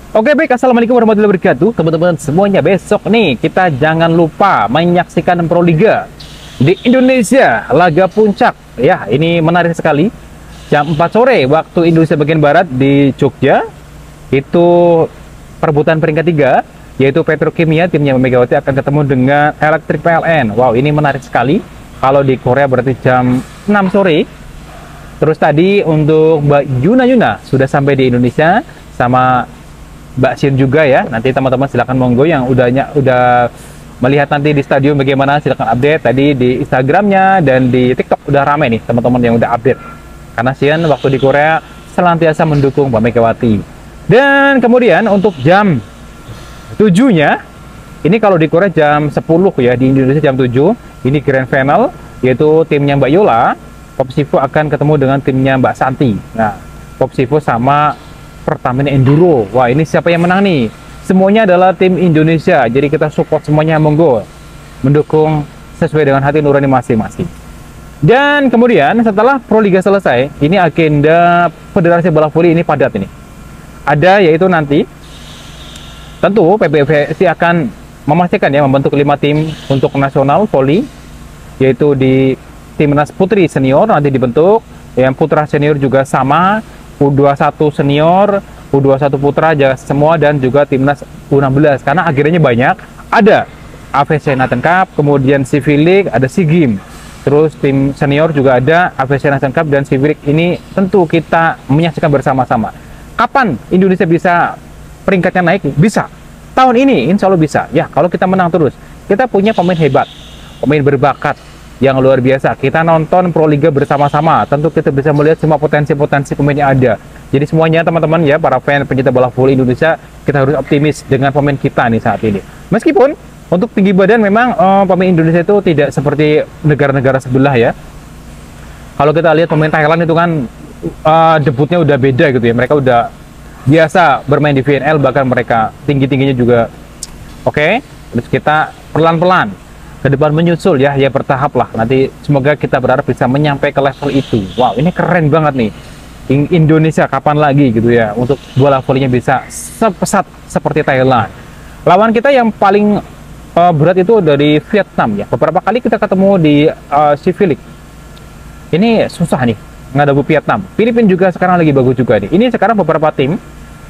Oke baik, assalamualaikum warahmatullahi wabarakatuh teman-teman semuanya. Besok nih kita jangan lupa menyaksikan Pro Liga di Indonesia, laga puncak ya. Ini menarik sekali, jam 4 sore waktu Indonesia bagian Barat di Jogja. Itu perebutan peringkat 3, yaitu Petrokimia, timnya Megawati akan ketemu dengan Elektrik PLN. Wow, ini menarik sekali. Kalau di Korea berarti jam 6 sore. Terus tadi untuk Mbak Yuna sudah sampai di Indonesia, sama Mbak Shin juga ya. Nanti teman-teman silakan monggo yang udah melihat nanti di stadion bagaimana, silakan update. Tadi di Instagramnya dan di TikTok udah ramai nih teman-teman yang udah update. Karena Shin waktu di Korea senantiasa mendukung Mbak Megawati. Dan kemudian untuk jam 7-nya, ini kalau di Korea jam 10 ya, di Indonesia jam 7. Ini grand final, yaitu timnya Mbak Yola, Popsivo akan ketemu dengan timnya Mbak Santi. Nah, Popsivo sama Pertamina Enduro. Wah, ini siapa yang menang nih? Semuanya adalah tim Indonesia. Jadi kita support semuanya, monggo. Mendukung sesuai dengan hati nurani masing-masing. Dan kemudian setelah Pro Liga selesai, ini agenda Federasi Bola Voli ini padat ini. Ada yaitu nanti tentu PBVSI akan memastikan ya, membentuk 5 tim untuk nasional voli, yaitu di Timnas Putri Senior nanti dibentuk, yang Putra Senior juga sama, U21 Senior, U21 Putra semua, dan juga Timnas U16. Karena akhirnya banyak, ada AVC Nathan Cup, kemudian Civil League, ada SEA Games, terus tim senior juga ada AVC Nathan Cup dan Civil League. Ini tentu kita menyaksikan bersama-sama. Kapan Indonesia bisa peringkatnya naik? Bisa. Tahun ini insya Allah bisa. Ya, kalau kita menang terus. Kita punya pemain hebat, pemain berbakat yang luar biasa. Kita nonton Pro Liga bersama-sama. Tentu kita bisa melihat semua potensi-potensi pemain yang ada. Jadi semuanya teman-teman ya, para fan pencinta bola voli Indonesia, kita harus optimis dengan pemain kita nih saat ini. Meskipun untuk tinggi badan memang pemain Indonesia itu tidak seperti negara-negara sebelah ya. Kalau kita lihat pemain Thailand itu kan debutnya udah beda gitu ya. Mereka udah biasa bermain di VNL, bahkan mereka tinggi-tingginya juga oke. Terus kita pelan-pelan ke depan menyusul ya, ya bertahap lah. Nanti semoga kita berharap bisa menyampai ke level itu. Wow, ini keren banget nih. Indonesia kapan lagi gitu ya untuk bola volinya bisa sepesat seperti Thailand. Lawan kita yang paling berat itu dari Vietnam ya. Beberapa kali kita ketemu di Civil League. Ini susah nih ngadapi Vietnam. Filipina juga sekarang lagi bagus juga nih. Ini sekarang beberapa tim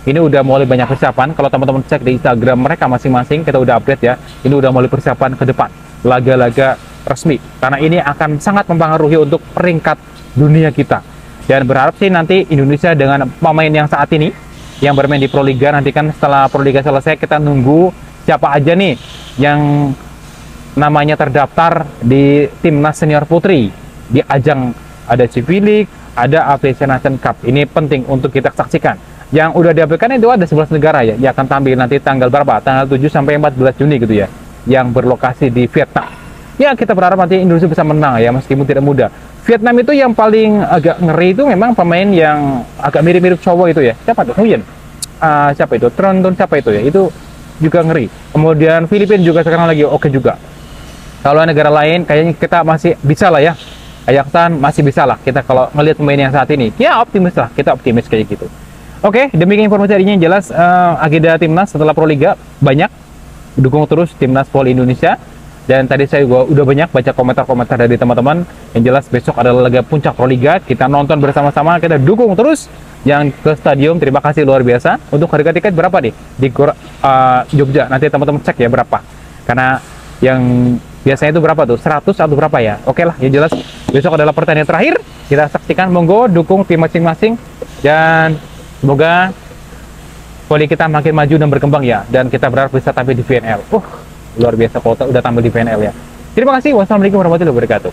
ini udah mulai banyak persiapan. Kalau teman-teman cek di Instagram mereka masing-masing, kita udah update ya. Ini udah mulai persiapan ke depan, laga-laga resmi. Karena ini akan sangat mempengaruhi untuk peringkat dunia kita. Dan berharap sih nanti Indonesia dengan pemain yang saat ini yang bermain di Pro Liga, nanti kan setelah Pro Liga selesai kita nunggu siapa aja nih yang namanya terdaftar di Timnas Senior Putri di ajang. Ada Civil League, ada AVC Nation Cup. Ini penting untuk kita saksikan. Yang udah diaplikasikan itu ada 11 negara ya, yang akan tampil nanti tanggal berapa? Tanggal 7 sampai 14 Juni gitu ya, yang berlokasi di Vietnam. Ya, kita berharap nanti Indonesia bisa menang ya, meskipun tidak mudah. Vietnam itu yang paling agak ngeri itu memang pemain yang agak mirip-mirip cowok itu ya. Siapa tuh? Nguyen. Siapa itu? Tronton siapa itu ya? Itu juga ngeri. Kemudian Filipina juga sekarang lagi oke juga. Kalau negara lain kayaknya kita masih bisa lah ya. Kazakhstan masih bisa lah kita kalau ngelihat pemain yang saat ini. Ya optimis lah, kita optimis kayak gitu. Oke, demikian informasi hari ini. Yang jelas agenda timnas setelah Pro Liga banyak. Dukung terus timnas voli Indonesia. Dan tadi saya juga udah banyak baca komentar-komentar dari teman-teman. Yang jelas besok adalah laga puncak Pro Liga. Kita nonton bersama-sama, kita dukung terus. Yang ke stadion, terima kasih luar biasa. Untuk harga tiket berapa nih di Jogja? Nanti teman-teman cek ya berapa. Karena yang biasanya itu berapa tuh? 100 atau berapa ya? Oke lah, yang jelas besok adalah pertandingan terakhir. Kita saksikan, monggo dukung tim masing-masing. Dan semoga voli kita makin maju dan berkembang ya. Dan kita berharap bisa tampil di VNL. Luar biasa kalau udah tampil di VNL ya. Terima kasih. Wassalamualaikum warahmatullahi wabarakatuh.